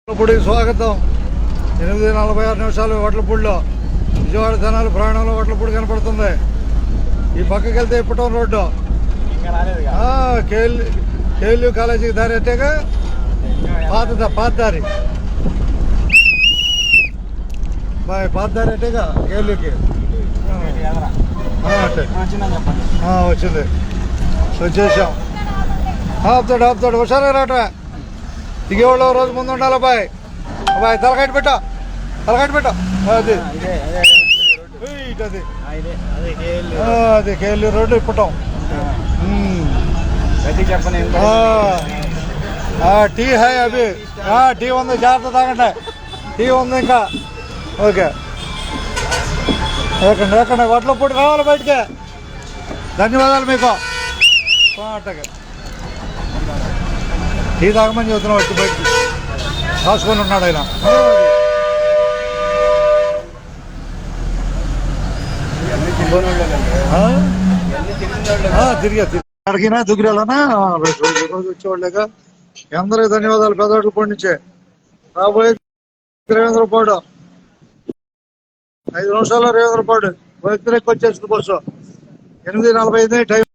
వడ్లపూడికి స్వాగతం. 8:46 వడ్లపూడిలో విజయవాడ జనాలు ప్రయాణంలో వడ్లపూడి కనపడుతుంది. ఈ పక్కకి వెళ్తే ఇప్పటం రోడ్డు కేఎల్యూ కాలేజీకి దారి అట్టేగా పాత దారి పాత దారి అట్టేగా కేఎల్యూకి వచ్చింది. వచ్చేసాం. ఆపుతాడు హుషారుగా రావటమే. దిగేవాళ్ళు రోజు ముందు ఉండాలి. అబ్బాయి తలకట్టు పెట్ట అది కేఎల్యూ రోడ్డు ఇప్పటం. టీ హై అవి టీ ఉంది, జాగ్రత్త తాగండి. టీ ఉంది ఇంకా. ఓకే ఎక్కండి వడ్లపూడి రావాలి బయటికి. ధన్యవాదాలు మీకు. టీ తాగమని చెబుతున్నాం. వచ్చి బయటికి రాసుకొని ఉన్నాడు ఆయన. అడిగినా దుగ్గిరాలనా రోజు వచ్చేవాళ్ళగా. అందరికి ధన్యవాదాలు. పెద్దవాళ్ళ నుంచే రాబోయే రేవేంద్రపాడు 5 నిమిషాల్లో రేవేంద్రపాడు వ్యక్తికి వచ్చేస్తుంది బస్సు. 8:45 టైం.